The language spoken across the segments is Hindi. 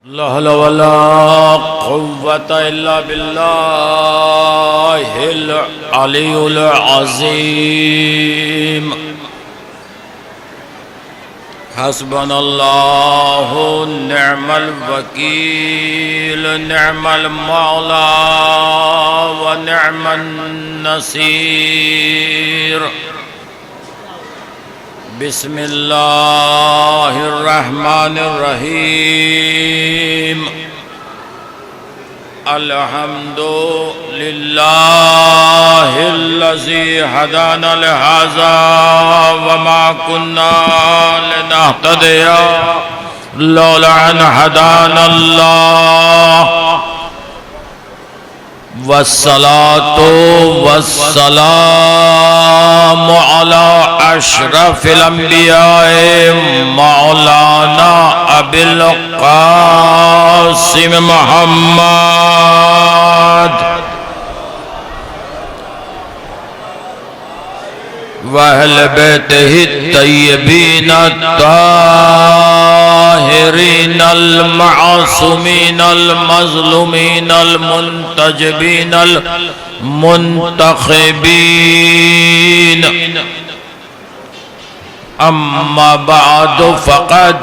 ला हौला वला कुव्वता इल्ला बिल्लाहिल अलीयुल अज़ीम। हस्बनल्लाहु निअमल वकील निअमल मौला व निअमन नसीर। बिस्मिल्लाहिर्रहमानिर्रहीम। अल्हम्दुलिल्लाहिल्लज़ी हदाना लिहाज़ा वमा कुन्ना लिनहतदिया लौला अन हदानल्लाह। वस्सलातु वस्सलामु अला अशरफिल अंबियाए मौलाना अबिल कासिम मुहम्मद वअहल बैतिही तय्यबीन ताहिरीन अल मासूमीन अल मज़लूमीन अल मुंतजबीन अल मुंतखबीन। अम्मा बाद फ़क़द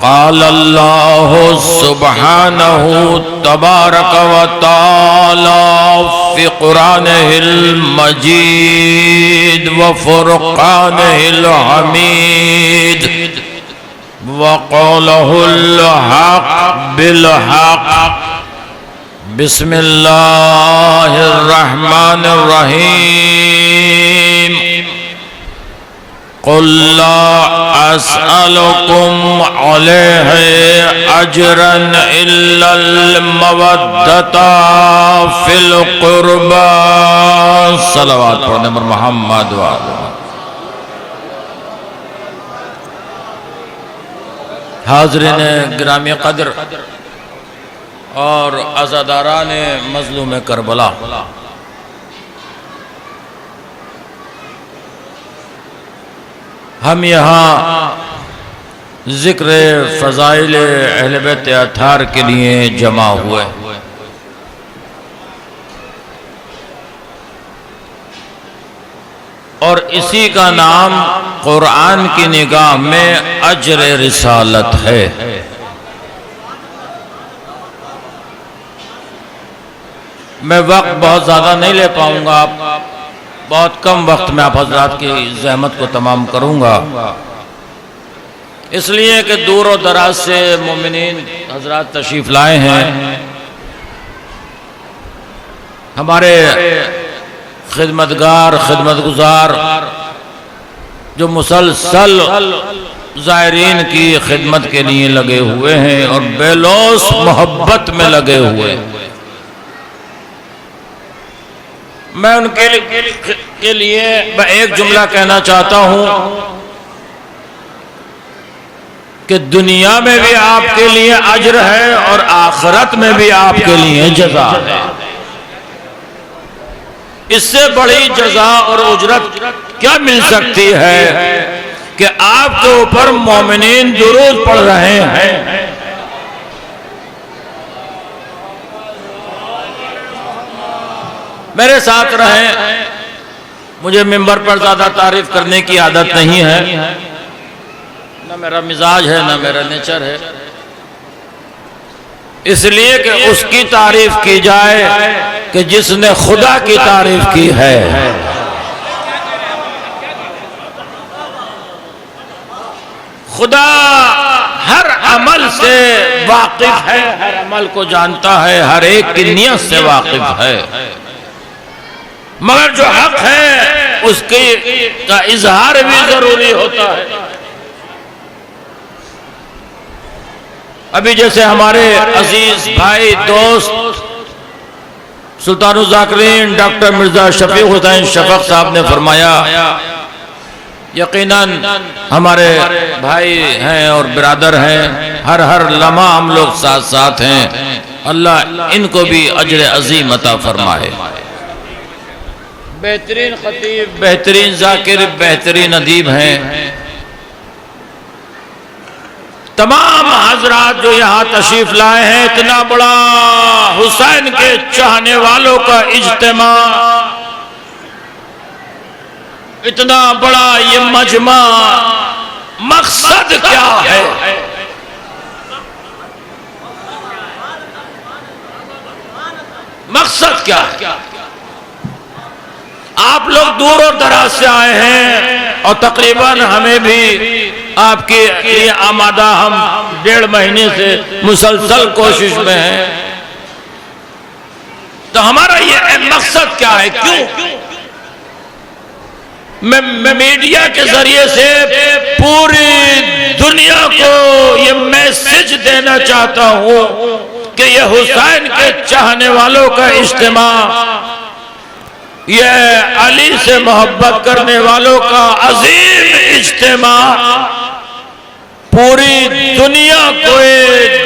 क़ाल अल्लाहु सुब्हानहु तबारक व तआला फ़ी क़ुरानिहिल मजीद व फ़ुरक़ानिहिल हमीद व क़ौलहुल हक़ बिल हक़। बिस्मिल्लाहिर रहमानिर रहीम। क़ुल ला अस्अलुकुम अलैहि अजरन इल्लल मवद्दता फिल क़ुरबा। सलावत पढ़ने पर मोहम्मद व हाज़रीन गिरामी क़द्र और अज़ादारान मज़लूम करबला, हम यहाँ ज़िक्र फ़ज़ाइल अहले बैत अत्हार के लिए जमा हुए। और इसी का नाम कुरान की निगाह में अजर रिसालत है। मैं वक्त बहुत ज़्यादा नहीं ले पाऊंगा, बहुत कम वक्त में आप हजरात की ज़हमत को तमाम करूंगा, इसलिए कि दूर और दराज से मोमिनीन हजरात तशरीफ लाए हैं। हमारे खिदमतगार खिदमतगुजार जो मुसलसल ज़ायरीन की खिदमत के लिए लगे हुए हैं और बेलौस मोहब्बत में लगे हुए हैं, मैं उनके लिए एक जुमला कहना चाहता हूं कि दुनिया में भी आपके लिए अजर है और आखिरत में भी आपके लिए जज़ा है। इससे बड़ी जज़ा और उजरत क्या मिल सकती है कि आपके ऊपर मोमिनीन दुरूद पढ़ रहे हैं। मेरे साथ रहें, मुझे मिंबर पर ज्यादा तारीफ करने की आदत नहीं है, ना मेरा मिजाज है ना मेरा नेचर है, इसलिए कि उसकी तारीफ की जाए कि जिसने खुदा की तारीफ की है। खुदा हर अमल से वाकिफ है, हर अमल को जानता है, हर एक की नियत से वाकिफ है, मगर जो हक है उसके का इजहार भी जरूरी होता है। अभी जैसे हमारे अजीज भाई दोस्त सुल्तानुल ज़ाकिरीन डॉक्टर मिर्जा शफीक हुसैन शफक साहब ने फरमाया, यकीनन हमारे भाई हैं और बिरादर हैं, हर हर लम्हा हम लोग साथ साथ हैं। अल्लाह इनको भी अजर अजीम अता फरमाए। बेहतरीन खतीब, बेहतरीन जाकिर, बेहतरीन अदीब हैं। तमाम हजरात जो यहाँ तशरीफ लाए हैं, इतना बड़ा हुसैन के चाहने वालों का इज्तिमा, इतना बड़ा ये मजमा, मकसद क्या है? मकसद क्या है? आप लोग दूर और दराज से आए हैं और तकरीबन हमें भी आपके लिए आमादा, हम 1.5 महीने से मुसलसल कोशिश में हैं। तो हमारा ये मकसद क्या है? क्यों मैं मीडिया के जरिए से पूरी दुनिया को ये मैसेज देना चाहता हूं कि ये हुसैन के चाहने वालों का इज्तिमा, यह अली से मोहब्बत करने वालों का अजीम इज्तिमा पूरी दुनिया को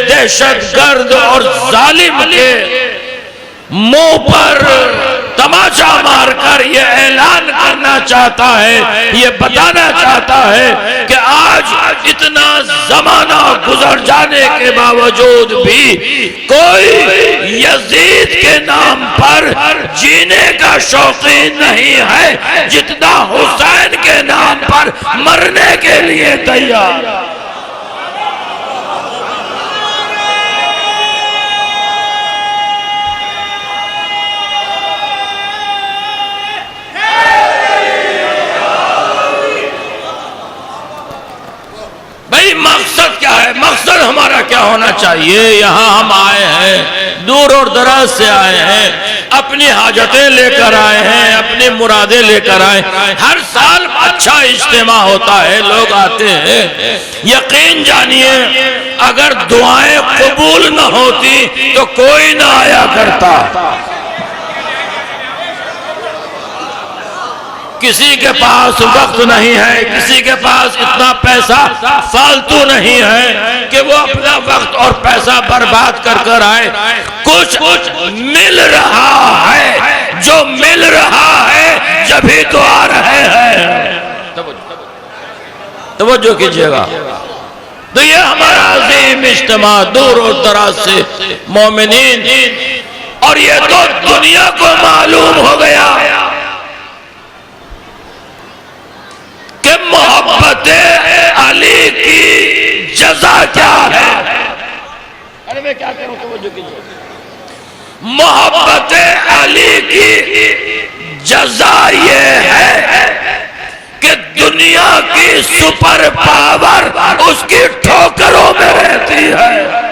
दहशतगर्द और जालिम के मुंह पर तमाचा मारकर यह ऐलान करना चाहता है, यह बताना चाहता है कि आज इतना जमाना गुजर जाने के बावजूद भी कोई यजीद के नाम पर जीने का शौकीन नहीं है जितना हुसैन के नाम पर मरने के लिए तैयार। मकसद क्या है? मकसद हमारा क्या होना चाहिए? यहाँ हम आए हैं, दूर और दराज से आए हैं, अपनी हाजतें लेकर आए हैं, अपनी मुरादें लेकर आए। हर साल अच्छा इज्तिमा होता है, लोग आते हैं। यकीन जानिए अगर दुआएं कबूल न होती तो कोई ना आया करता। किसी के पास वक्त नहीं है, किसी के पास इतना पैसा फालतू नहीं है कि वो अपना वक्त और पैसा बर्बाद कर आए। कुछ मिल रहा है, जो मिल रहा है जभी तो आ रहे हैं। तवज्जो कीजिएगा। तो ये हमारा अजीम इज्तिमा दूर और दराज से मोमिनीन, और ये तो दुनिया को मालूम हो गया कि मोहब्बत अली की जज़ा क्या है। अरे मैं क्या करूं, तवज्जो कीजिए। मोहब्बत अली की जज़ा ये है कि दुनिया की सुपर पावर उसकी ठोकरों में रहती है।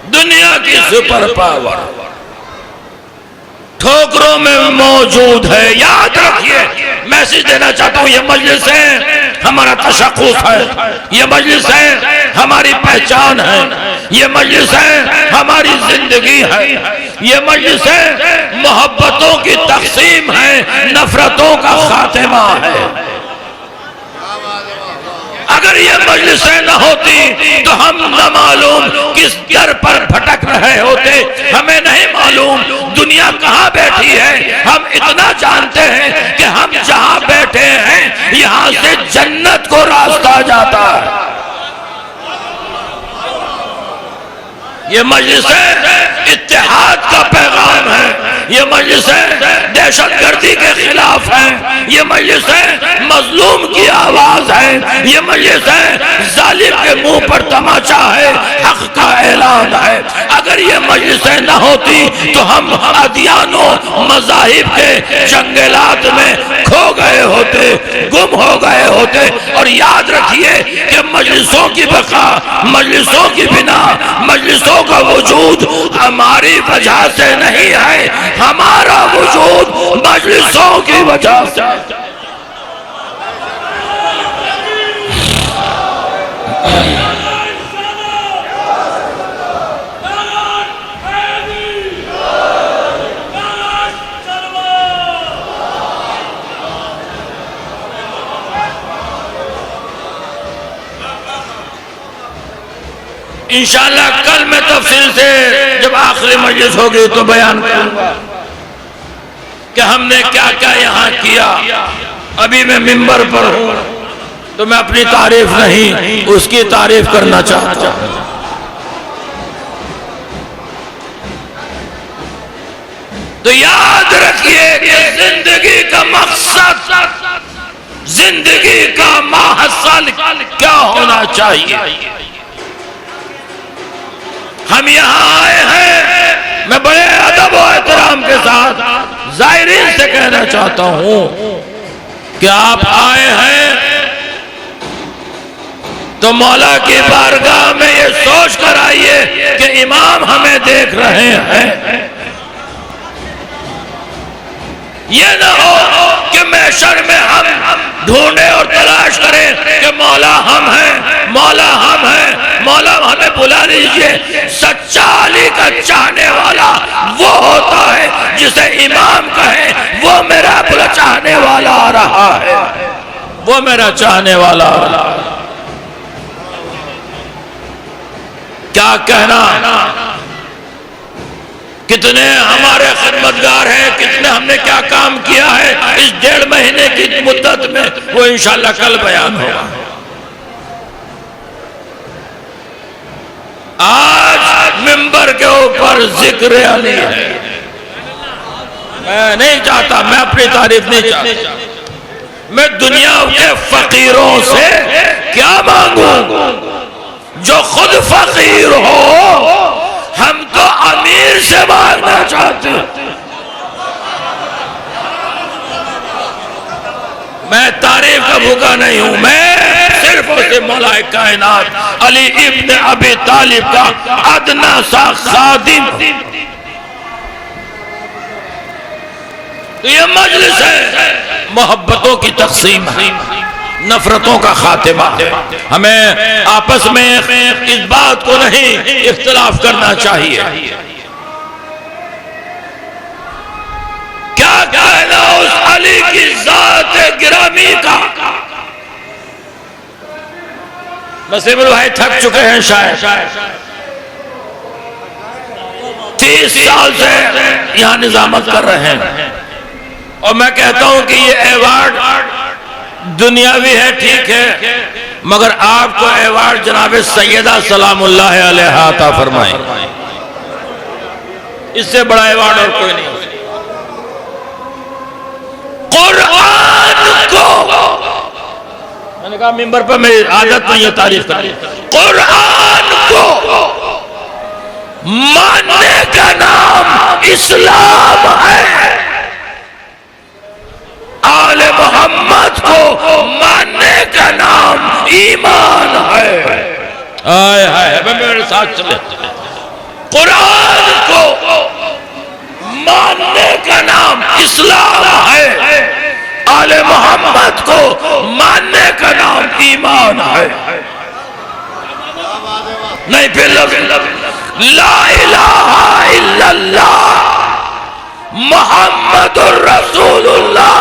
दुनिया की सुपर पावर ठोकरों में मौजूद है। याद रखिए, मैसेज देना चाहता हूं, ये मजलिस है हमारा तशख्खुस है, ये मजलिस है हमारी पहचान है, ये मजलिस है हमारी जिंदगी है, ये मजलिस है मोहब्बतों की तकसीम है, नफरतों का खात्मा है। अगर ये मजलिसें न होती तो हम न मालूम किस दर पर भटक रहे होते, हमें नहीं मालूम दुनिया कहाँ बैठी है। हम इतना जानते हैं कि हम जहाँ बैठे हैं यहाँ से जन्नत को रास्ता जाता है। ये मजलिसें इत्तेहाद का पैगाम है, ये मजलिसें दहशतगर्दी के खिलाफ है, ये मजलिसें मजलूम की आवाज है, ये मजलिसें जालिम के मुंह पर तमाचा है, हक का ऐलान है। अगर ये मजलिसें न होती तो हम अदियानों मज़ाहिब के जंगलात में खो गए होते, गुम हो गए होते। और याद रखिए कि मजलिसों की बका, मजलिसों की बिना, मजलिसों का वजूद हमारी वजह से नहीं है, हमारा वजूद मजलिसों की वजह से। इंशाअल्लाह कल मैं तफसील से जब आखिरी मजलिस होगी तो बयान करूंगा कि हमने क्या क्या यहाँ किया। अभी मैं मिंबर पर हूँ तो मैं अपनी तारीफ नहीं उसकी तारीफ करना चाहता हूँ। तो याद रखिए कि जिंदगी का मकसद, जिंदगी का माहसल क्या होना चाहिए। हम यहाँ आए हैं, मैं बड़े अदब और एहतराम के साथ ज़ायरीन से कहना चाहता हूँ कि आप आए हैं तो मौला की बारगाह में ये सोच कर आइए कि इमाम हमें देख रहे हैं। ये ना हो कि महशर में हम ढूंढे और तलाश करें कि मौला हम हैं, मौला हम हैं, मौला हमें बुला लीजिए। सच्चा अली का चाहने वाला वो होता है जिसे इमाम कहे वो मेरा बुला चाहने वाला आ रहा है, वो मेरा चाहने वाला आ रहा है। क्या कहना, कितने हमारे खिदमतगार हैं, कितने हमने क्या काम किया है इस 1.5 महीने की मुद्दत में, वो इंशाअल्लाह कल बयान होगा। आज मिंबर के ऊपर जिक्र अली है। मैं नहीं चाहता, मैं अपनी तारीफ नहीं चाहता, मैं दुनिया के फकीरों से क्या मांगू जो खुद फकीर हो। हम तो अमीर से मांगना चाहते हैं। मैं तारीफ का भूखा नहीं हूं, मैं सिर्फ उसे मौलाए कायनात अली इब्न अबी तालिब का अदना सा खादिम। तो ये मजलिस है मोहब्बतों की तकसीम है, नफरतों का खातिमा है। हमें आपस में इस बात को नहीं इख्तिलाफ करना चाहिए। क्या कहना उस अली की जात गिरामी का। नसीमुल भाई थक चुके हैं शायद, 30 साल से यहां निजामत कर रहे हैं और मैं कहता हूं कि ये अवार्ड दुनियावी है, ठीक है, मगर आपको अवार्ड जनाब सैयदा सलामुल्लाह अलैहा अता फरमाए। इससे बड़ा अवार्ड और कोई नहीं हो सकता। कुरान को, मैंने कहा मिंबर पर मेरी आदत नहीं है तारीफ करनी, कुरान को मानने का नाम इस्लाम है। आले मोहम्मद को मानने का नाम ईमान है। आए हाय, मेरे साथ चले। कुरान को मानने का नाम इस्लाम है, आले मोहम्मद को मानने का नाम ईमान है। नहीं फिर ला इलाहा इल्लल्लाह मुहम्मदुर रसूलुल्लाह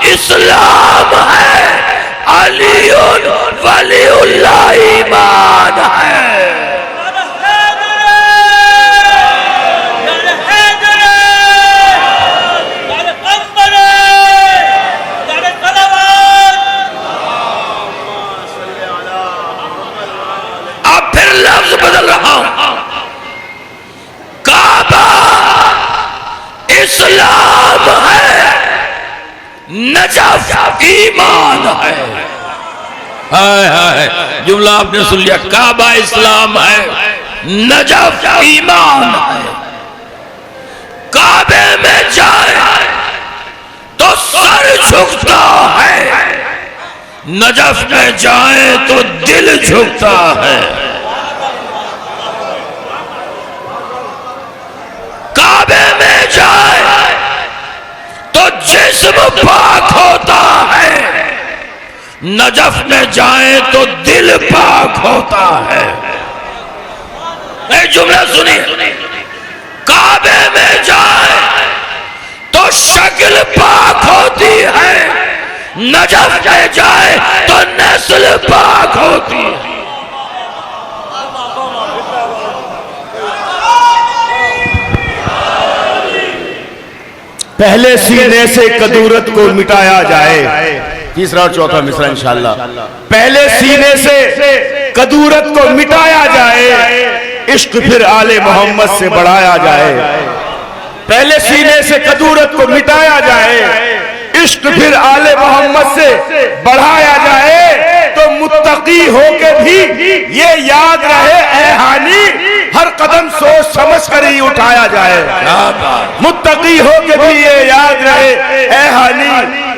इस्लाम है, अलीउन वलीउल्लाह ईमान है। अब फिर लफ्ज बदल रहा हूं, काबा इस्लाम है, नजफ ईमान है। हाय हाय, जुमला आपने सुन लिया, काबा इस्लाम है, नजफ ईमान है। काबे में जाए तो सर झुकता है, नजफ में जाए तो दिल झुकता है। काबे में जाए तो जिस्म पाक होता है, नजफ में जाए तो दिल पाक होता है। एक जुमला सुनिए, काबे में जाए तो शक्ल पाक होती है, नजफ में जाए तो नस्ल पाक होती है। पहले सीने से कदूरत को मिटाया जाए। तीसरा और चौथा मिसरा इंशाअल्लाह। पहले सीने से कदूरत को मिटाया जाए, इश्क फिर आले मोहम्मद से बढ़ाया जाए। पहले सीने से कदूरत को मिटाया जाए, इश्क फिर आले मोहम्मद से बढ़ाया जाए। तो मुत्तकी होके भी ये याद रहे ऐ हानी, हर कदम सोच समझ कर ही उठाया जाए। मुत्तकी होके भी ये याद रहे ऐ हानी,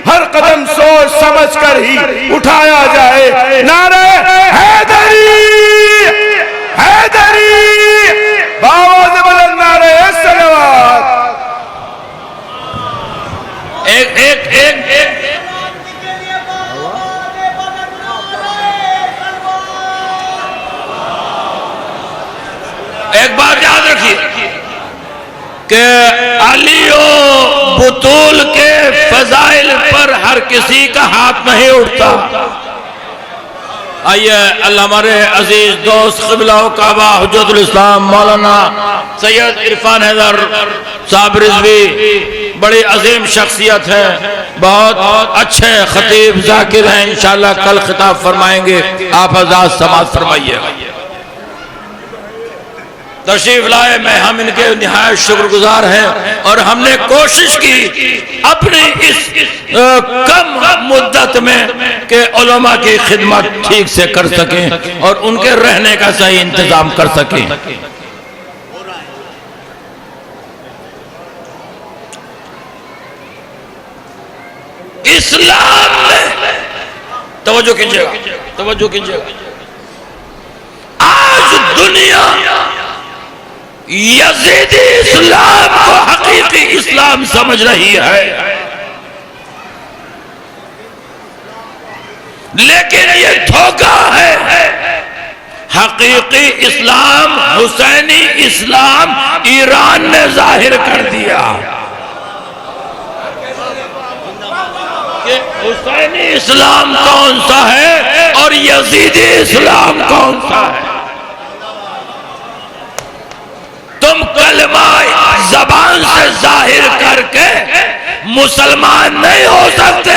हर कदम सोच समझ कर ही उठाया जाए। नारे हैदरी हैदरी, बावज़ बुलंद नारे सलवात। एक एक एक एक एक बात याद रखिए कि अली और बुतूल के फजाइल पर हर किसी का हाथ नहीं उठता। आइए अल्लाह हमारे अजीज दोस्त क़िबला काबा हुज्जतुल इस्लाम मौलाना सैयद इरफान हैदर साहब रिजवी बड़ी अजीम शख्सियत है, बहुत अच्छे खतीब जाकिर हैं। इंशाअल्लाह कल खिताब फरमाएंगे, आप आजाद समाज फरमाइएगा। तशरीफ लाए में हम इनके निहायत शुक्रगुजार हैं और हमने कोशिश की अपनी इस कम मुद्दत में कि उलमा की खिदमत ठीक से कर सकें और उनके रहने का सही इंतजाम कर सकें। इस्लाम में तवज्जो कीजिएगा, तवज्जो कीजिएगा। आज दुनिया यजीदी इस्लाम को हकीकी इस्लाम समझ रही है, लेकिन ये धोखा है। हकीकी इस्लाम हुसैनी इस्लाम ईरान ने जाहिर कर दिया कि हुसैनी इस्लाम कौन सा है और यजीदी इस्लाम कौन सा है। तुम कलमा जबान से जाहिर करके मुसलमान नहीं हो सकते,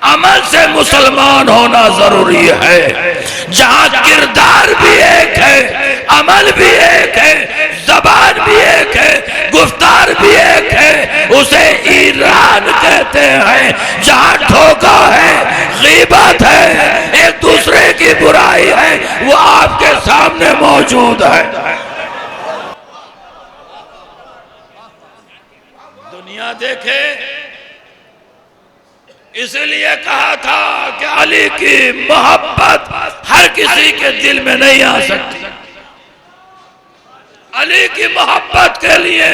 अमल से मुसलमान होना जरूरी है। जहां किरदार भी एक है, अमल भी एक है, जबान भी एक है, गुफ्तार भी एक है, उसे ईरान कहते हैं। जहां धोखा है, गीबत है, एक दूसरे की बुराई है, वो आपके सामने मौजूद है। दुनिया देखे, इसलिए कहा था कि अली की मोहब्बत हर किसी के दिल में नहीं आ सकती। अली की मोहब्बत के लिए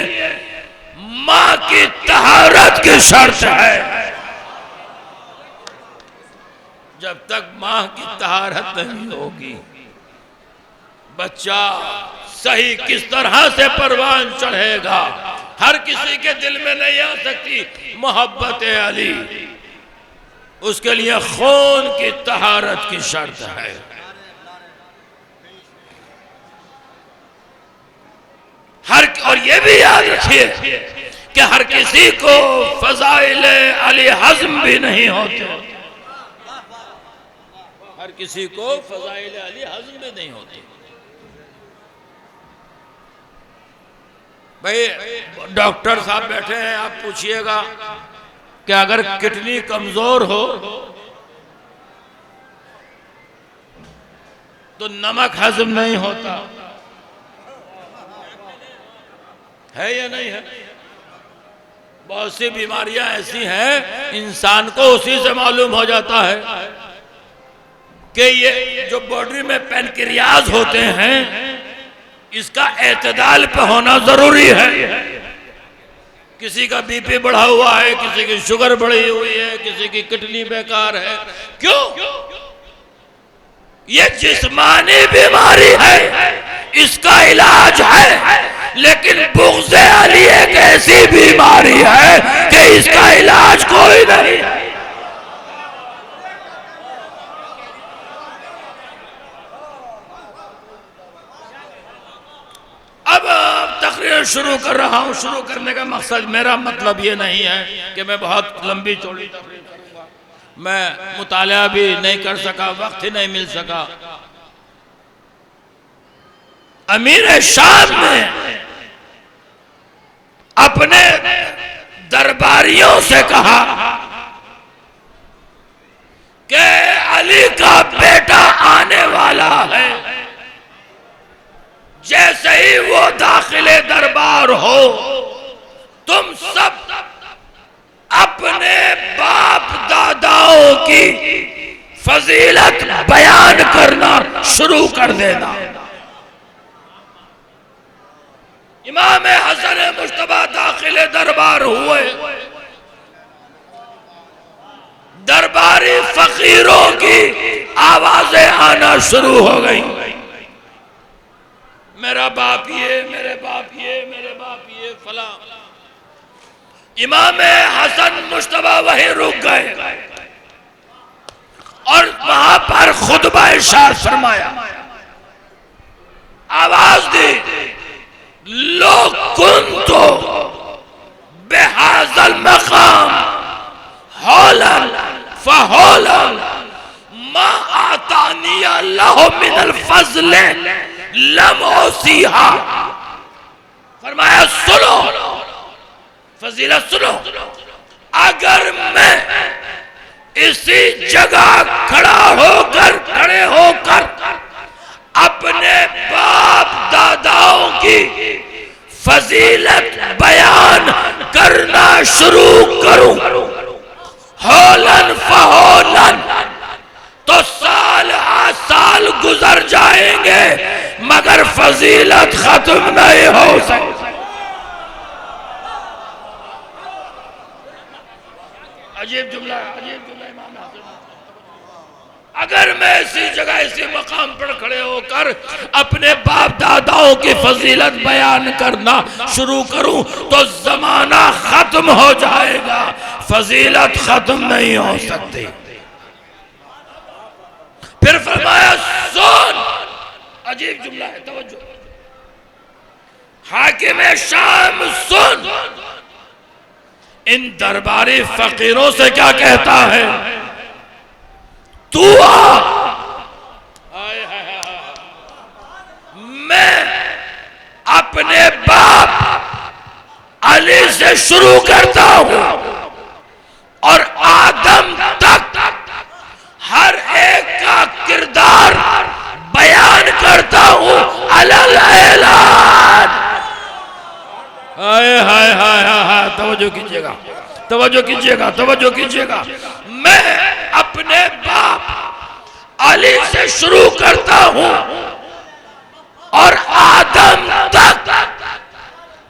मां की तहारत की शर्त है। जब तक मां की तहारत नहीं होगी, बच्चा सही किस तरह से परवान चढ़ेगा, हर किसी के दिल में नहीं आ सकती मोहब्बत अली। उसके लिए खून की तहारत की शर्त है। और ये भी याद रखिए कि हर किसी को फजाइल अली हज़्म भी नहीं होते। हर किसी को फजाइल अली हज़्म भी नहीं होते। भाई डॉक्टर साहब बैठे हैं, आप पूछिएगा कि अगर किडनी कमजोर हो तो नमक हजम नहीं होता है या नहीं है? बहुत सी बीमारियां ऐसी हैं, इंसान को उसी से मालूम हो जाता है कि ये जो बॉडी में पैनक्रियाज होते हैं, इसका एतदाल पे होना जरूरी है। किसी का बीपी बढ़ा हुआ है, किसी की शुगर बढ़ी हुई है, किसी की किडनी बेकार है। क्यों? ये जिस्मानी बीमारी है, इसका इलाज है, लेकिन बुग़्ज़ अली एक ऐसी बीमारी है कि इसका इलाज कोई नहीं है। अब तकरीर मैं शुरू कर रहा हूं। शुरू करने का मकसद, मेरा मतलब ये नहीं है कि मैं बहुत लंबी चौड़ी तकरीर करूंगा। मैं मुताला भी नहीं कर सका, वक्त ही नहीं मिल सका। अमीर शाम ने अपने दरबारियों से कहा कि अली का बेटा आने वाला है। जैसे ही वो दाखिले दरबार हो, तुम सब अपने बाप दादाओं की फजीलत बयान करना शुरू कर देना। इमाम हसन मुश्तबा दाखिले दरबार हुए। दरबारी फकीरों की आवाजें आना शुरू हो गई। मेरा बाप ये, मेरे बाप ये, मेरे बाप ये, फला। इमाम हसन मुश्तबा वहीं रुक गए और वहां पर खुतबा इरशाद फरमाया, आवाज दी, लोग कुंतो बेहाज़ल मकाम हौलन फहौलन मा आतानी अल्लाह मिनल फज़ल लम ओसीहा। फरमाया सुनो, फजीलत सुनो, अगर मैं इसी जगह खड़े होकर अपने बाप दादाओं की फजीलत बयान करना शुरू करूं, हौलन फहौलन, तो साल आ साल गुजर जाएंगे मगर फजीलत खत्म नहीं हो सकती। अजीब जुमला, अजीब जुमला इमाम हासिल। अगर मैं इसी जगह इसी मकाम पर खड़े होकर अपने बाप दादाओं की फजीलत बयान करना शुरू करूं तो जमाना खत्म हो जाएगा, फजीलत खत्म नहीं हो सकती। फिर फरमाया सुन, अजीब जुमला है, तवज्जो, हाकिम शाम सुन, इन दरबारी फकीरों से क्या कहता है, तू आ, मैं अपने बाप अली से शुरू करता हूं और आदम तक हर एक का किरदार बयान करता हूं अलल ऐलान। हाय हाय हाय हाय, तवज्जो कीजिएगा, तवज्जो कीजिएगा, तवज्जो कीजिएगा। मैं अपने बाप अली से शुरू करता हूं और आदम तक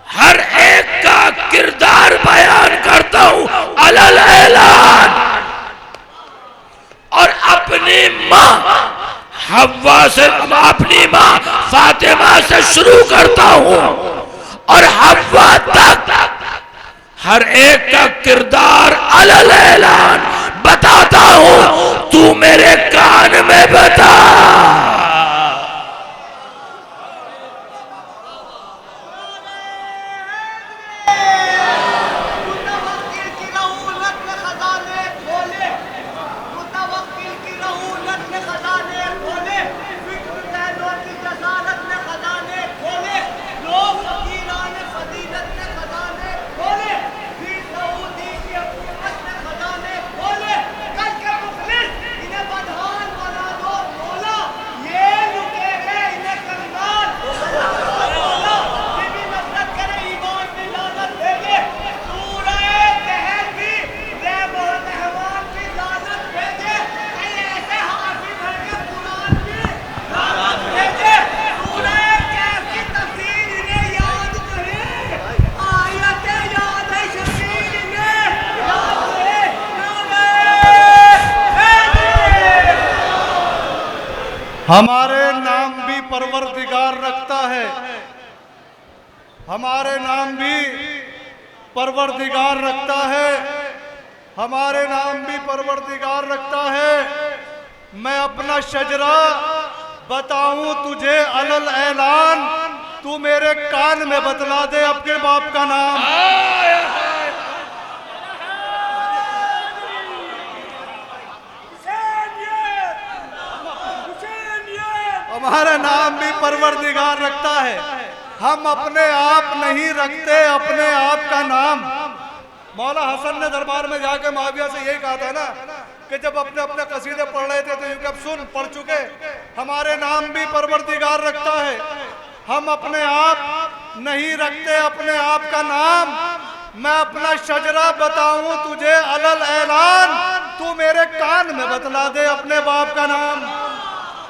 हर एक का किरदार बयान करता हूं अलल ऐलान। और अपनी मां हव्वा से, अपनी मां फातिमा से शुरू करता हूं और हव्वा तक हर एक का किरदार अलल ऐलान बताता हूं, तू मेरे कान में बता। हमारे नाम भी परवरदिगार रखता है, हमारे नाम भी परवरदिगार रखता है, हमारे नाम भी परवरदिगार रखता है। मैं अपना शजरा बताऊं तुझे अलल ऐलान, तू मेरे कान में बतला दे अपने बाप का नाम। हमारा नाम भी परवरदिगार रखता है, हम अपने आप नहीं रखते अपने आप का नाम। मौला हसन ने दरबार में जाके माविया से यही कहा था ना कि जब अपने अपने कसीदे पढ़ रहे थे तो यूं कब सुन पढ़ चुके, हमारे नाम भी परवरदिगार रखता है, हम अपने आप नहीं रखते अपने आप का नाम। मैं अपना शजरा बताऊं तुझे अलल ऐलान, तू मेरे कान में बतला दे अपने बाप का नाम।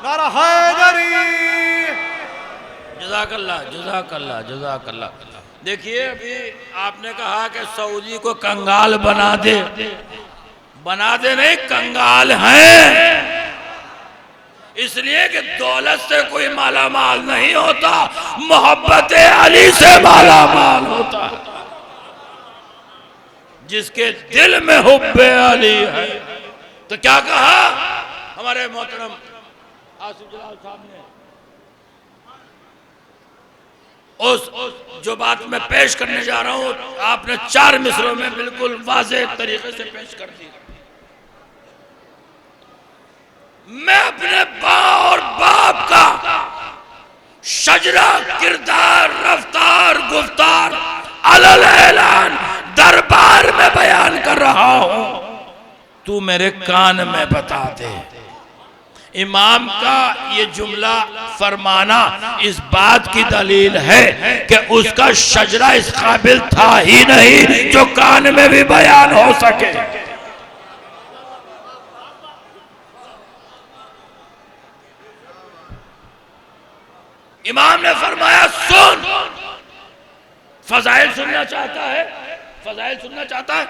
नारा हैदरी। जज़ाकल्लाह जज़ाकल्लाह जज़ाकल्लाह। देखिए अभी आपने कहा कि सऊदी को कंगाल बना दे नहीं, कंगाल हैं, इसलिए कि दौलत से कोई माला माल नहीं होता, मोहब्बत अली से माला माल होता। जिसके दिल में हुब्बे अली है। तो क्या कहा हमारे मोहतरम आसिफ जलाल साहब ने, उस जो बात मैं पेश करने जा रहा हूं आपने 4 मिसरों में बिल्कुल वाज़ेह तरीके से पेश कर दी। मैं अपने बाप और बाप का शजरा, किरदार, रफ्तार, गुफ्तार अलल ऐलान दरबार में बयान कर रहा हूं, तू मेरे कान में बता दे। इमाम का ये जुमला फरमाना इस बात की दलील है कि उसका शजरा इस काबिल था ही नहीं जो कान में भी बयान हो सके। इमाम ने फरमाया सुन, फजाइल सुनना चाहता है, फजाइल सुनना चाहता है,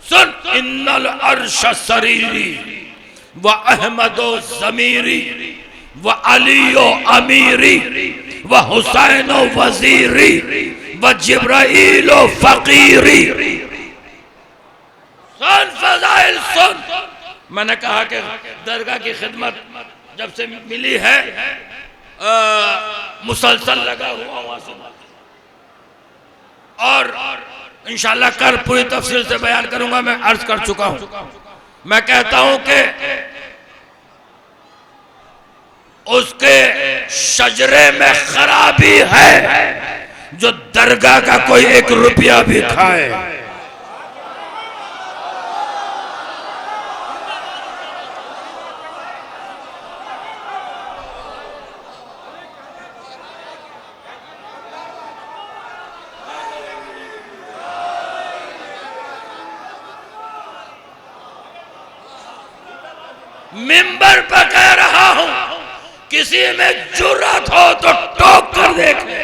सुन। इन्नल अर्श सरीरी व अहमदो ज़मीरी व अलियो अमीरी व हुसैनो वजीरी व जिब्राइलो फकीरी। सुन फजाइल सुन। मैंने कहा कि दरगाह की खिदमत जब से मिली है मुसलसल लगा हुआ वहां से, और इंशाल्लाह कर पूरी तफसील से बयान करूंगा। मैं अर्ज कर चुका हूं, मैं कहता हूं कि उसके शजरे में खराबी है जो दरगाह का कोई 1 रुपया भी खाए। मिंबर पर कह रहा हूं, किसी में जुर्रत हो तो टोक कर देखे,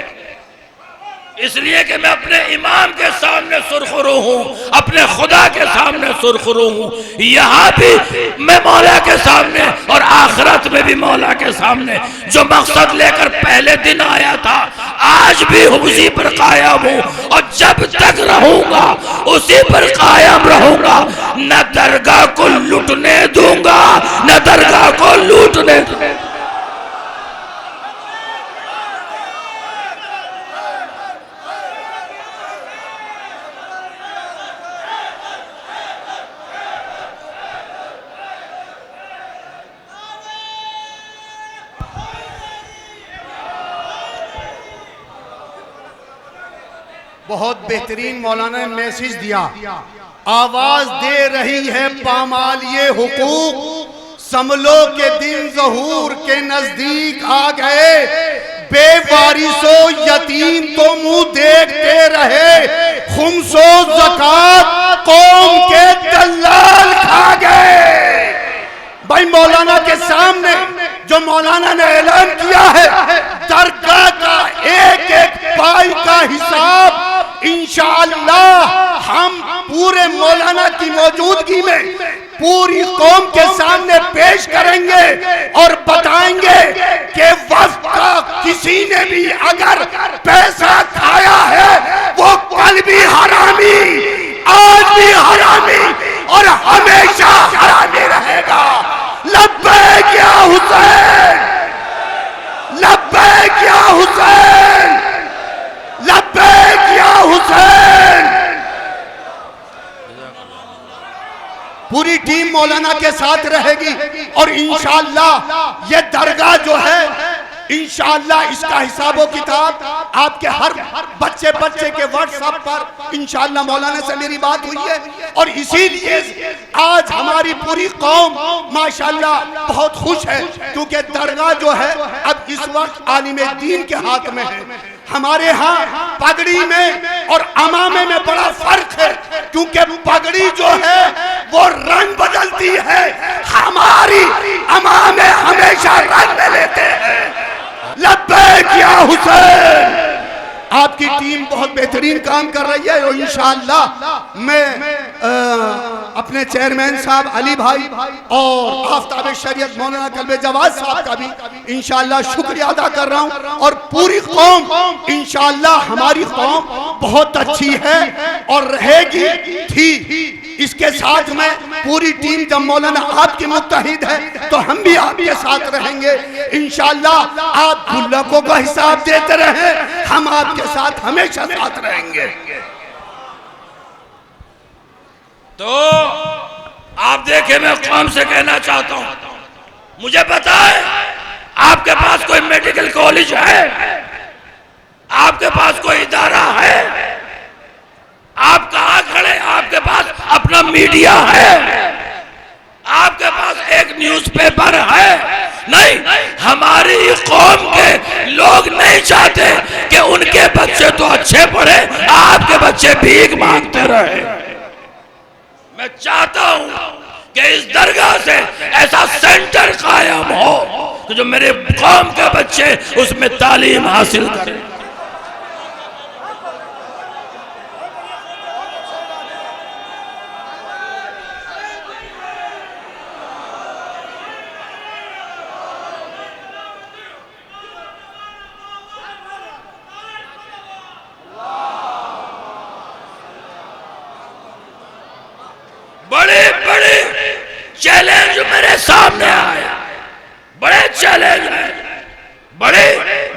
इसलिए कि मैं अपने इमाम के सामने सुरखरू हूं, अपने खुदा के सामने सुरखरू हूं, यहां भी मैं मौला के सामने और आखिरत में भी मौला के सामने। जो मकसद लेकर पहले दिन आया था आज भी उसी पर कायम हूं, और जब तक रहूंगा उसी पर कायम रहूंगा। न दरगाह को लूटने दूंगा, न दरगाह को लूटने दूंगा। बहुत बेहतरीन मौलाना ने मैसेज दिया, आवाज दे रही है पामाल ये हुकूक, समलो के दिन ज़हूर के नजदीक आ गए, बेवारिसो यतीम को मुंह देखते रहे, खुम्सो ज़कात कौम के दलाल खा गए। भाई मौलाना के सामने जो मौलाना ने ऐलान किया है, दरगाह का एक एक पाई का हिसाब इंशाअल्लाह हम पूरे मौलाना की मौजूदगी में पूरी कौम के सामने पेश करेंगे और बताएंगे कि वक्त का किसी ने भी अगर पैसा खाया है वो कल भी हरामी, आज भी हरामी और हमेशा हरामी रहेगा। लब्बैक या हुसैन, लब्बैक या हुसैन। हुसैन। पूरी टीम मौलाना के साथ रहेगी और इंशाअल्लाह ये दरगाह जो है इंशाअल्लाह इसका हिसाबो किताब आपके हर बच्चे के व्हाट्सएप पर इंशाअल्लाह मौलाना से मेरी बात हुई है। और इसीलिए आज हमारी पूरी कौम माशाअल्लाह बहुत खुश है क्योंकि दरगाह जो है अब इस वक्त आलिम दीन के हाथ में है। हमारे यहाँ पगड़ी में और अमामे में बड़ा फर्क है क्योंकि पगड़ी जो है वो रंग बदलती है, हमारी अमामे हमेशा रंग में लेते हैं। लब्बैक या हुसैन। आपकी टीम बहुत बेहतरीन काम कर रही है और इंशाअल्लाह मैं अपने चेयरमैन साहब अली भाई और आफ्ताब शरीयत मौलाना कल्बे जवाद साहब का भी इंशाअल्लाह शुक्रिया अदा कर रहा हूं। और पूरी कौम इंशाअल्लाह हमारी कौम बहुत अच्छी है और रहेगी थी। इसके साथ में पूरी टीम जब मौलाना आपकी मुत्तहिद है तो हम भी आपके साथ रहेंगे इंशाअल्लाह। आप गुल्लकों का हिसाब देते रहे, हम आपके साथ हमेशा साथ रहेंगे। तो आप देखे, मैं कौम से कहना चाहता हूं, मुझे पता है आपके पास कोई मेडिकल कॉलेज है, आपके पास कोई इदारा है, आप कहां खड़े, आपके पास अपना मीडिया है, आपके पास एक न्यूज़पेपर है। नहीं, हमारी कौम के लोग नहीं चाहते कि उनके बच्चे तो अच्छे पढ़े, आपके बच्चे भीख मांगते रहे। मैं चाहता हूं कि इस दरगाह से ऐसा सेंटर कायम हो कि जो मेरे कौम के बच्चे उसमें तालीम हासिल करें। बड़े बड़े चैलेंज मेरे सामने आए, बड़े चैलेंज हैं, बड़े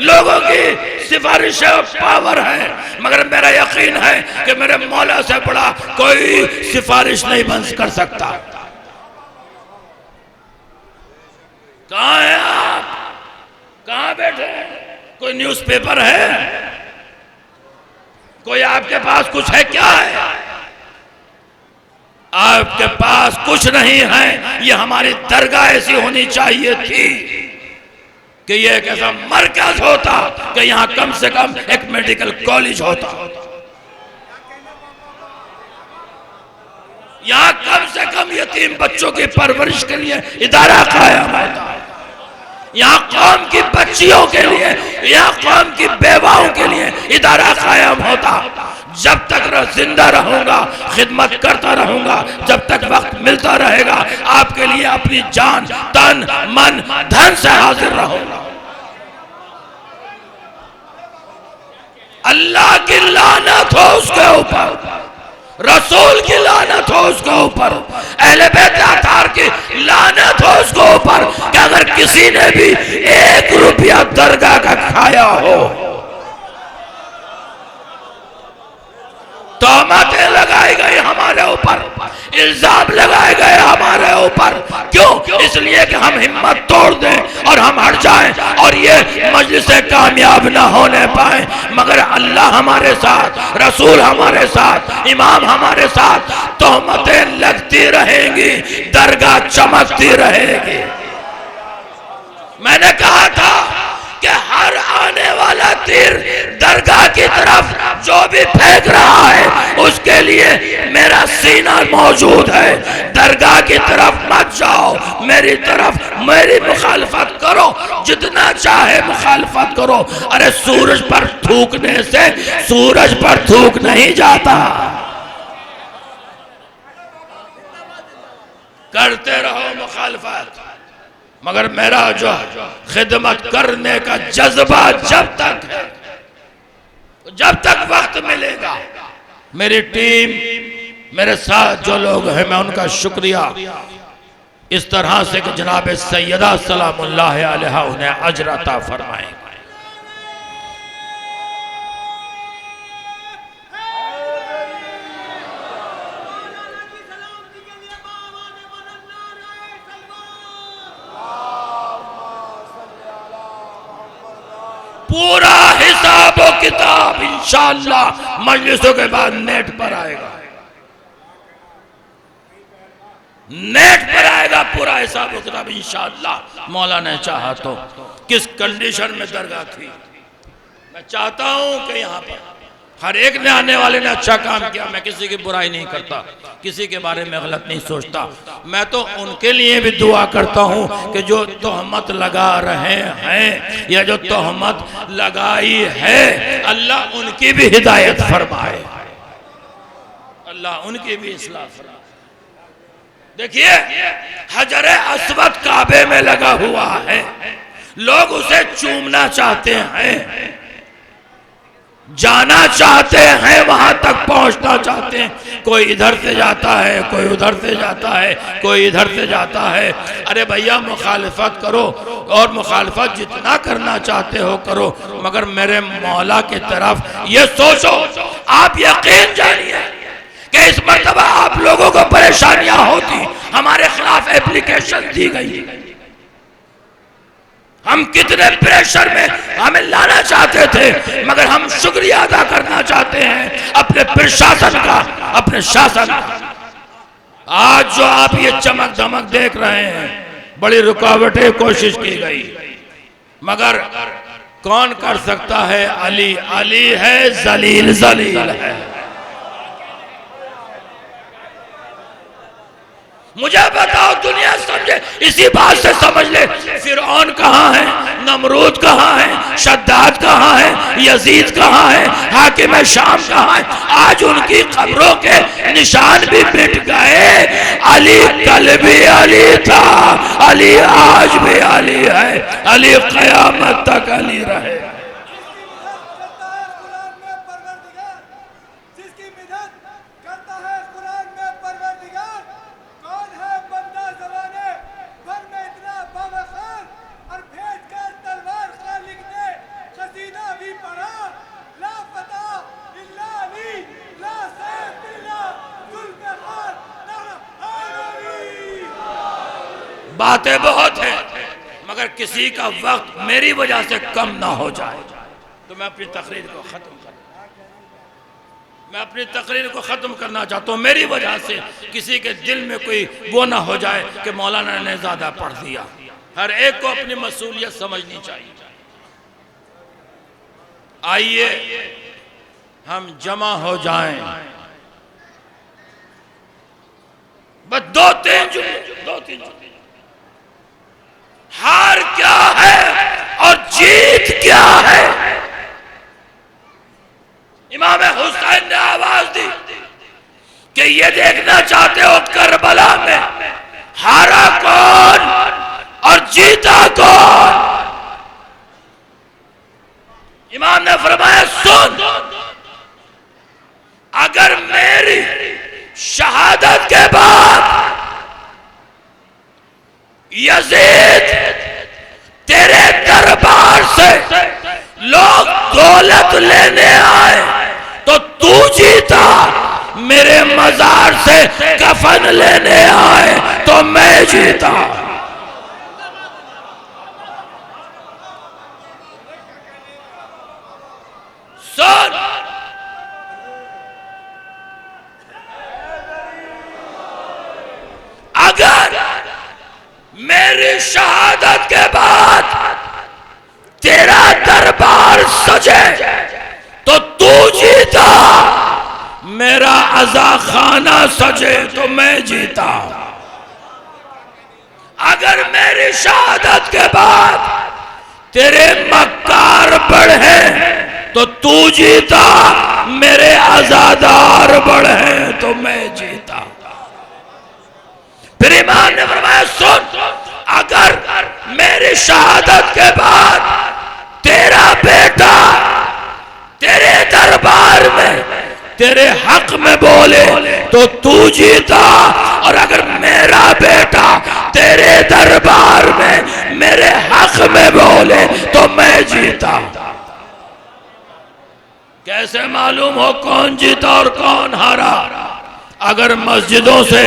लोगों की सिफारिश और पावर है, मगर मेरा यकीन है कि मेरे मौला से बड़ा कोई सिफारिश नहीं बन कर सकता। कहां है आप, कहां बैठे? कोई न्यूज़पेपर है, कोई आपके पास कुछ है? क्या है आपके पास? कुछ नहीं है। ये हमारी दरगाह ऐसी होनी चाहिए थी कि ये एक ऐसा मरकज होता कि यहाँ कम से कम एक मेडिकल कॉलेज होता, यहाँ कम से कम यतीम बच्चों की परवरिश के लिए इदारा कायम होता, यहाँ कौम की बच्चियों के लिए, यहाँ कौम की बेवाओं के लिए इदारा कायम होता। जब तक जिंदा रहूंगा खिदमत करता रहूंगा, जब तक वक्त मिलता रहेगा आपके लिए अपनी जान, तन, मन, धन से हाजिर रहूंगा। अल्लाह की लानत हो उसके ऊपर, रसूल की लानत हो उसके ऊपर, अहले बैत अतार की लानत हो उसके ऊपर कि अगर किसी ने भी 1 रुपया दरगाह का खाया हो। तोहमतें लगाई गई हमारे ऊपर, इल्जाम लगाए गए हमारे ऊपर। क्यों? इसलिए कि हम हिम्मत तोड़ दें और हम हट जाएं और ये मजलिसें कामयाब ना होने पाए। मगर अल्लाह हमारे साथ, रसूल हमारे साथ, इमाम हमारे साथ, तोहमतें लगती रहेंगी, दरगाह चमकती रहेगी। मैंने कहा था कि हर आने वाला तीर दरगाह की तरफ जो भी फेंक रहा है उसके लिए मेरा सीना मौजूद है। दरगाह की तरफ मत जाओ, मेरी तरफ मेरी मुखालफत करो, जितना चाहे मुखालफत करो। अरे सूरज पर थूकने से सूरज पर थूक नहीं जाता। करते रहो मुखालफत, मगर मेरा जो खिदमत करने का जज्बा जब तक है, जब तक वक्त मिलेगा, मेरी टीम, मेरे साथ जो लोग हैं, मैं उनका शुक्रिया इस तरह से कि जनाब सैयदा सलामुल्लाह अलैहा उन्हें अजर अता फरमाएंगे। पूरा हिसाब और किताब इंशाअल्लाह मजलिसों के बाद नेट पर आएगा, नेट पर आएगा पूरा हिसाब और किताब इंशाअल्लाह। मौला ने चाहा तो किस कंडीशन में दरगाह थी। मैं चाहता हूं कि यहाँ पर हर एक ने आने वाले ने अच्छा काम किया। मैं किसी की बुराई नहीं करता, किसी के बारे में गलत नहीं सोचता। मैं तो उनके लिए भी दुआ करता हूं कि जो तोहमत लगा रहे हैं या जो तोहमत लगाई है, अल्लाह उनकी भी हिदायत फरमाए, अल्लाह उनकी भी इस्लाह फरमाए। देखिए हजर अस्वद काबे में लगा हुआ है, लोग उसे चूमना चाहते हैं, जाना चाहते हैं, वहां तक पहुंचना चाहते हैं। कोई इधर से जाता है, कोई उधर से जाता है, कोई इधर से जाता है। अरे भैया मुखालिफत करो, और मुखालिफत जितना करना चाहते हो करो, मगर मेरे मौला की तरफ ये सोचो। आप यकीन जानिए कि इस मर्तबा आप लोगों को परेशानियां होती, हमारे खिलाफ एप्लीकेशन दी गई, हम कितने प्रेशर में हमें लाना चाहते थे, मगर हम शुक्रिया अदा करना चाहते हैं अपने प्रशासन का, अपने शासन का। आज जो आप ये चमक धमक देख रहे हैं, बड़ी रुकावटें कोशिश की गई, मगर कौन कर सकता है? अली अली है, जलील जलील है। मुझे बताओ, दुनिया समझे, इसी बात से समझ ले, फिरौन कहाँ है, नमरूद कहाँ है, शद्दाद कहाँ है, यजीद कहाँ है, हाकिम शाम कहाँ है? आज उनकी कब्रों के निशान भी मिट गए। अली कल भी अली था, अली आज भी अली है, अली क़यामत तक अली रहे। बातें बहुत हैं, मगर किसी का वक्त मेरी वजह से कम ना हो जाए तो मैं अपनी तकरीर को खत्म करना चाहता हूँ। मेरी वजह से किसी के दिल में कोई वो ना हो जाए कि मौलाना ने ज्यादा पढ़ दिया। हर एक को अपनी मसूलियत समझनी चाहिए। आइए हम जमा हो जाएं, बस दो तीन जुमले। हार क्या है और जीत क्या है? इमाम हुसैन ने आवाज दी कि ये देखना चाहते हो करबला में हारा कौन और जीता कौन? इमाम ने फरमाया, सुन, अगर मेरी शहादत के बाद यजीद तेरे दरबार से लोग दौलत लेने आए तो तू जीता, मेरे मजार से कफन लेने आए तो मैं जीता। सुन, अगर मेरी शहादत के बाद तेरा दरबार सजे तो तू जीता, मेरा अज़ा खाना सजे तो मैं जीता। अगर मेरी शहादत के बाद तेरे मक्कार बढ़े तो तू जीता, मेरे अज़ादार बढ़े तो मैं जीता। फिर इमाम ने फरमाया, सुन, अगर मेरी शहादत के बाद तेरा बेटा तेरे दरबार में तेरे हक में बोले तो तू जीता, और अगर मेरा बेटा तेरे दरबार में मेरे हक में बोले तो मैं जीता। कैसे मालूम हो कौन जीता और कौन हारा? अगर मस्जिदों से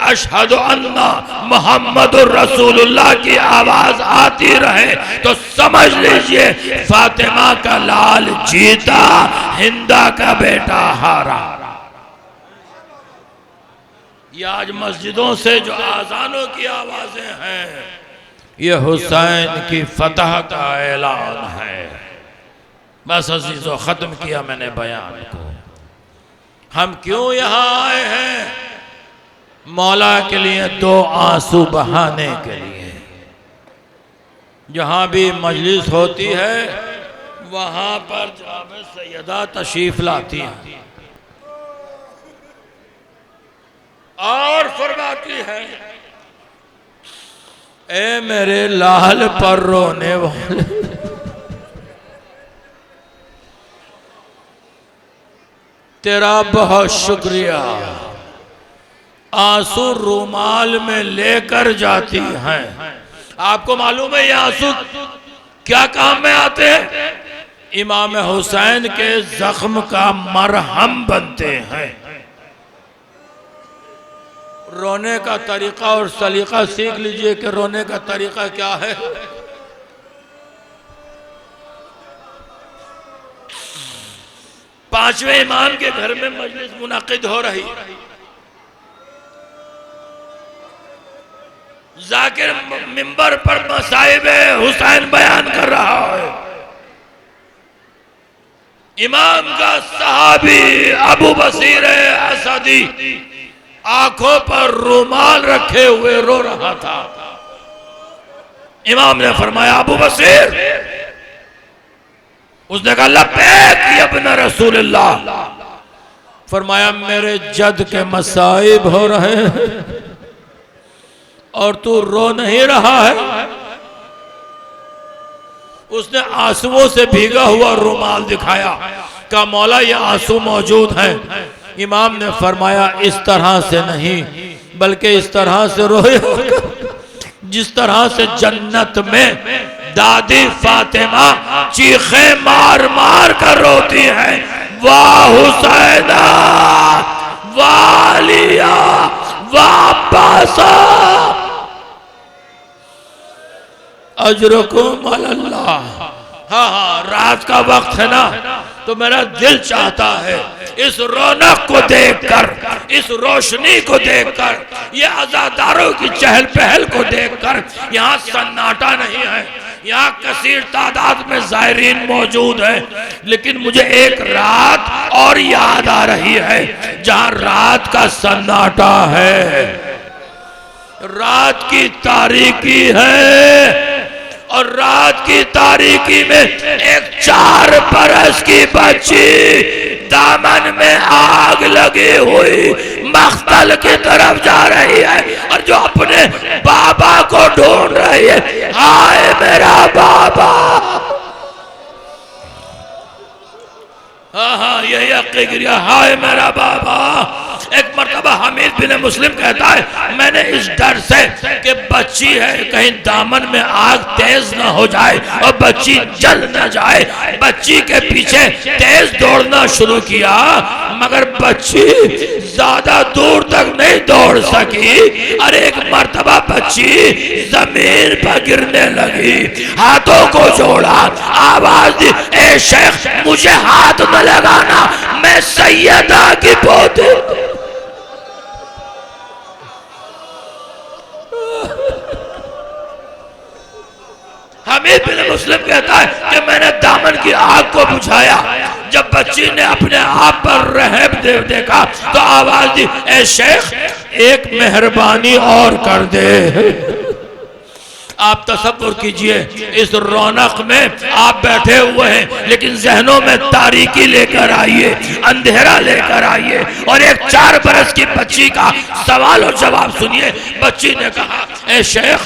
अशहदु अन्ना मुहम्मदुर रसूलुल्लाह की आवाज आती रहे तो समझ लीजिए फातिमा का लाल जीता, हिंदा का बेटा हारा। ये आज मस्जिदों से जो आजानों की आवाजें हैं, ये हुसैन की फतह का ऐलान है। बस अजीजों, खत्म किया मैंने बयान को। हम क्यों यहाँ आए हैं? मौला के लिए दो आंसू बहाने के लिए। जहाँ भी मजलिस होती है वहाँ पर जावेद सैयदा तशरीफ लाती हैं और फरमाती है, ए मेरे लाल पर रोने वाले, तेरा बहुत शुक्रिया। आंसू रूमाल में लेकर जाती हैं। आपको मालूम है ये आंसू क्या काम में आते हैं? इमाम हुसैन के जख्म का मरहम बनते हैं। रोने का तरीका और सलीका सीख लीजिए कि रोने का तरीका क्या है। पांचवें इमाम के घर में मजलिस मुनाकिद हो रही, जाकिर मिंबर पर मसाइबे हुसैन बयान कर रहा है। इमाम का सहाबी अबू बसीर असदी आंखों पर रुमाल रखे हुए रो रहा था। इमाम ने फरमाया, अबू बसीर। उसने कहा, लब्बैक या इब्न रसूलल्लाह। फरमाया, मेरे जद के मसाइब हो रहे हैं और तू रो नहीं रहा है। उसने आंसुओं से भीगा हुआ रुमाल दिखाया, कहा, मौला ये आंसू मौजूद हैं। इमाम ने फरमाया, इस तरह से नहीं बल्कि इस तरह से रोए जिस तरह से जन्नत में दादी फातिमा चीखे मार मार कर रोती है, वाह हुसैना वालिया वापसा अजरकुम अल्लाह। हाँ, रात का वक्त है ना, तो मेरा दिल चाहता है इस रौनक को देखकर, इस रोशनी को देखकर, ये अज़ादारों की चहल पहल को देखकर, यहाँ सन्नाटा नहीं है, यहाँ कसीर तादाद में ज़ायरीन मौजूद है, लेकिन मुझे एक रात और याद आ रही है जहाँ रात का सन्नाटा है, रात की तारीकी है और रात की तारीकी में एक 4 बरस की बच्ची दामन में आग लगी हुई मख्तल की तरफ जा रही है और जो अपने बाबा को ढूंढ रही है, हाय मेरा बाबा। हाँ, यही अक्की गिरिया, हाय मेरा बाबा। एक मर्तबा हमीद बिन मुस्लिम कहता है, मैंने इस डर से कि बच्ची है कहीं दामन में आग तेज न हो जाए और बच्ची जल न जाए, बच्ची के पीछे तेज दौड़ना शुरू किया, मगर बच्ची ज्यादा दूर तक नहीं दौड़ सकी और एक मर्तबा बच्ची जमीन पर गिरने लगी, हाथों को जोड़ा, आवाज दी, ए शेख मुझे हाथ न लगाना, मैं सैयदा की पोती। हमीद बिन मुस्लिम कहता है कि मैंने दामन की आग को बुझाया, जब बच्ची ने अपने आप पर रहम देखा तो आवाज दी, ए शेख एक मेहरबानी और कर दे। आप तसव्वुर कीजिए, इस रौनक में आप बैठे हुए हैं लेकिन जहनों में तारीकी लेकर आइए, अंधेरा लेकर आइए और एक 4 बरस की बच्ची का सवाल और जवाब सुनिए। बच्ची ने कहा, ए शेख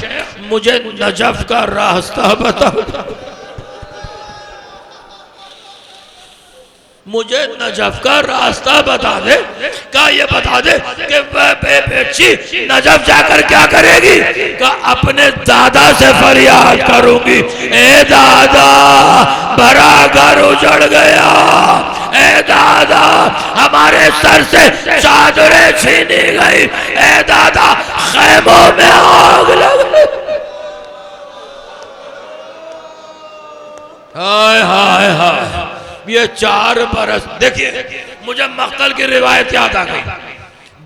मुझे नजफ का रास्ता बता, मुझे नजफ का रास्ता बता दे। क्या ये बता दे कि बच्ची नजफ जाकर क्या करेगी? क्या अपने दादा से फरियाद करूंगी, ए दादा भरा घर उजड़ गया, ए दादा हमारे सर से चादरें छीनी गई, ए दादा खैमों में आग लग गई। हाय हाय हाय, ये 4 बरस। देखिए मुझे मक्तल की रिवायत याद आ गई।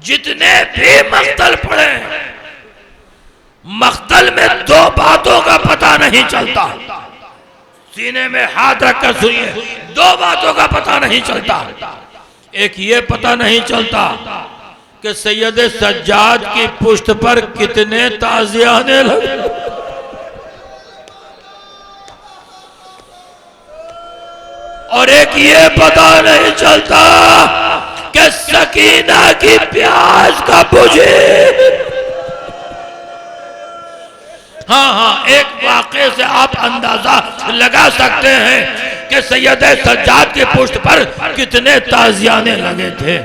जितने भी मक्तल पढ़े, मक्तल में 2 बातों का पता नहीं चलता। सीने में हाथ रखकर सुनिए, 2 बातों का पता नहीं चलता। एक ये पता नहीं चलता कि सैयद सज्जाद की पुष्ट पर कितने ताज़ियाने लगे, और एक ये पता नहीं चलता कि सकीना की प्यास का बुझे। हाँ हाँ, एक वाक़े से आप अंदाजा लगा सकते हैं कि सैयद सज्जाद के पुष्ट पर कितने ताज़ियाने लगे थे।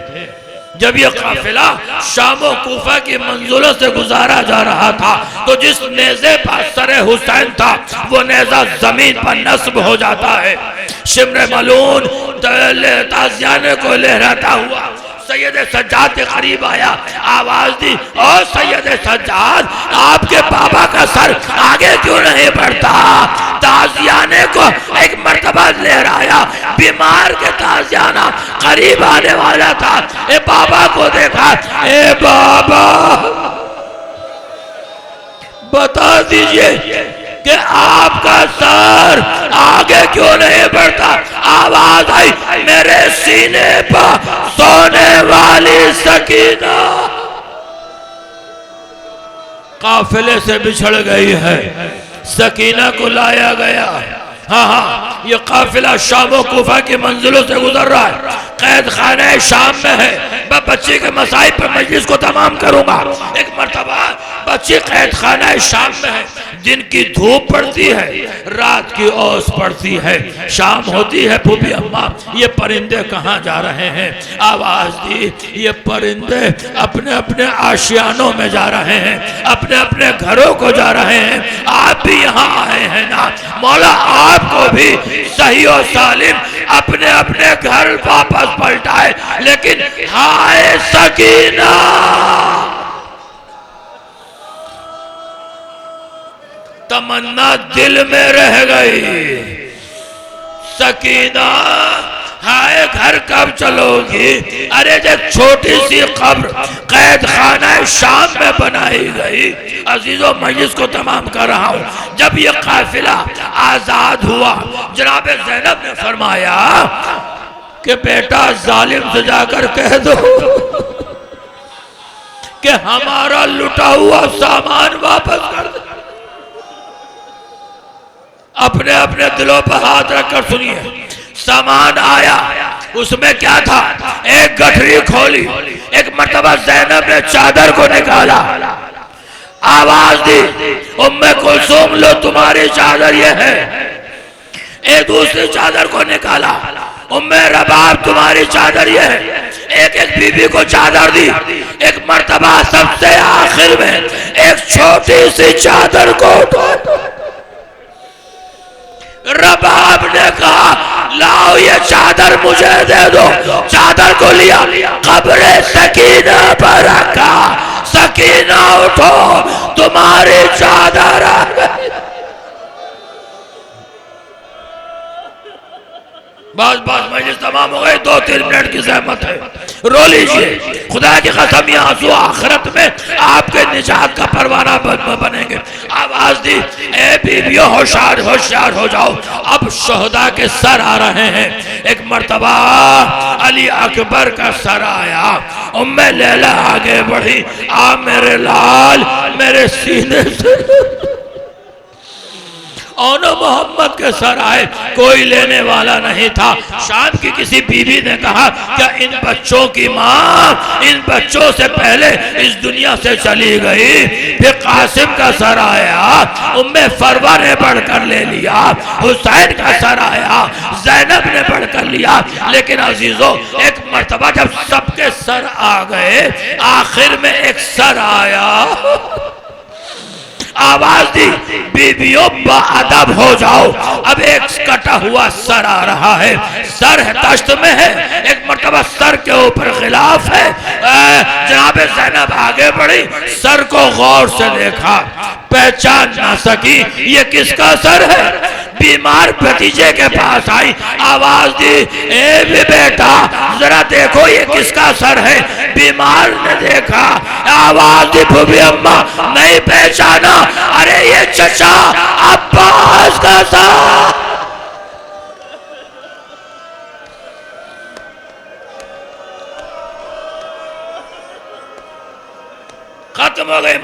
जब ये काफिला शाम और कूफा की मंजिलों से गुजारा जा रहा था तो जिस नेज़े पर सरे हुसैन था वो नेज़ा जमीन पर नस्ब हो जाता है। शिम्र मलून ताज़ियाने को लहराता हुआ सैयद सज्जाद के करीब आया, आवाज दी, और सैयद सज्जाद आपके बाबा का सर आगे क्यों नहीं बढ़ता? ताज़ियाने को एक मर्तबा लहराया, बीमार के ताज़ियाना करीब आने वाला था। ए बाबा को देखा, ए बाबा बता दीजिए कि आपका सर आगे क्यों नहीं बढ़ता? आवाज आई, मेरे सीने पर सोने वाली सकीना काफिले से बिछड़ गई है। सकीना को लाया गया। हाँ हाँ, ये काफिला शाम और कूफा की मंजिलों से गुजर रहा है, कैद खाने शाम में है। मैं बच्ची के मसाइब पर मजलिस को तमाम करूंगा। एक मर्तबा बच्ची कैद खाना शाम में है, दिन की धूप पड़ती है, रात की ओस पड़ती है, शाम होती है। फूफी अम्मा, ये परिंदे कहाँ जा रहे हैं? आवाज दी, ये परिंदे अपने अपने आशियानों में जा रहे हैं, अपने अपने घरों को जा रहे हैं। आप भी यहाँ आए हैं ना? मौला आपको भी सही और सालिम अपने अपने घर वापस पलटाए। लेकिन हाय सकीना, तमन्ना दिल में रह गई। सकीना, हाय घर कब चलोगी? अरे जब छोटी सी कब्र कैद खाना शाम में बनाई गई। अजीजों, मजलिस को तमाम कर रहा हूँ। जब ये काफिला आजाद हुआ, जनाब ज़ैनब ने फरमाया कि बेटा जालिम से जाकर कह दो कि हमारा लुटा हुआ सामान वापस कर दे। अपने अपने दिलों पर हाथ रखकर सुनिए। सामान आया, उसमें क्या था? एक गठरी खोली, एक मर्तबा ज़ैनब ने चादर को निकाला, आवाज दी, उम्मे कुलसूम लो तुम्हारी चादर ये है। एक दूसरी चादर को निकाला, उम्मे रबाब तुम्हारी चादर ये है। एक एक बीबी को चादर दी। एक मर्तबा सबसे आखिर में एक छोटी सी चादर को रबाब ने कहा, लाओ ये चादर मुझे दे दो। चादर को लिया, कब्रे सकीना पर रखा। सकीना उठो, तुम्हारी चादर आ गई। बस बस, मजलिस तमाम हो गई। 2-3 मिनट की जहमत है, रो लीजिए। खुदा की कसम, ये आंसू आखिरत में आपके निजात का परवाना बनेंगे। आवाज दी, ए बीबियों होशियार होशियार हो जाओ, अब शोहदा के सर आ रहे हैं। एक मर्तबा अली अकबर का सर आया। उम्मे लैला आगे बढ़ी, आ मेरे लाल, मेरे सीने से ओनो मोहम्मद के सर आए। कोई लेने वाला नहीं था। शाम की किसी बीवी ने कहा, क्या इन बच्चों की माँ इन बच्चों से पहले इस दुनिया से चली गई? फिर कासिम का सर आया, उम्मे फरवा ने बढ़कर ले लिया। हुसैन का सर आया, ज़ैनब ने बढ़कर लिया। लेकिन अजीजों, एक मर्तबा जब सबके सर आ गए, आखिर में एक सर आया। आवाज दी, बीबियों बाअदब हो जाओ। अब एक कटा हुआ सर आ रहा है, सर है तश्त में है, एक मर्तबा सर के ऊपर खिलाफ है। जनाब ज़ैनब आगे बढ़ी, सर को गौर से देखा, पहचान ना सकी ये किसका सर है। बीमार भतीजे के पास आई, आवाज दी, ए भी बेटा जरा देखो ये किसका सर है। बीमार ने देखा, आवाज दी, फूफी अम्मा नहीं पहचाना, अरे ये चचा अब्बास का सर। खत्म हो गई,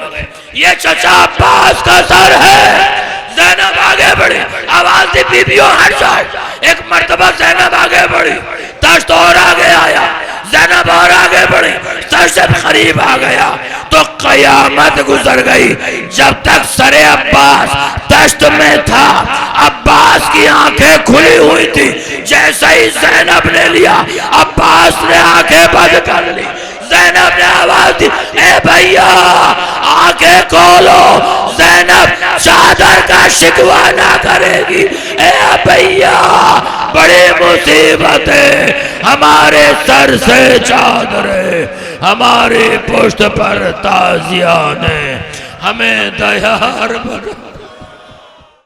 ये चचा अब्बास का सर है। ज़ैनब आगे बढ़ी, आवाज दी, बीबियों हट जाओ। एक मर्तबा ज़ैनब आगे बढ़ी, तश्त और आगे आया, ज़ैनब और आगे बढ़ी, तश्त से करीब आ गया तो कयामत गुजर गई। जब तक सरे अब्बास तश्त में था, अब्बास की आंखें खुली हुई थी। जैसे ही ज़ैनब ने लिया, अब्बास ने आंखें बंद कर ली। ज़ैनब ने आवाज दी, ए भैया आंखें खोलो, ज़ैनब चादर का शिकवा ना करेगी। ए भैया बड़ी मुसीबत है, हमारे सर से चादरें, हमारी पुष्ट पर ताजिया ने हमें दयार बना।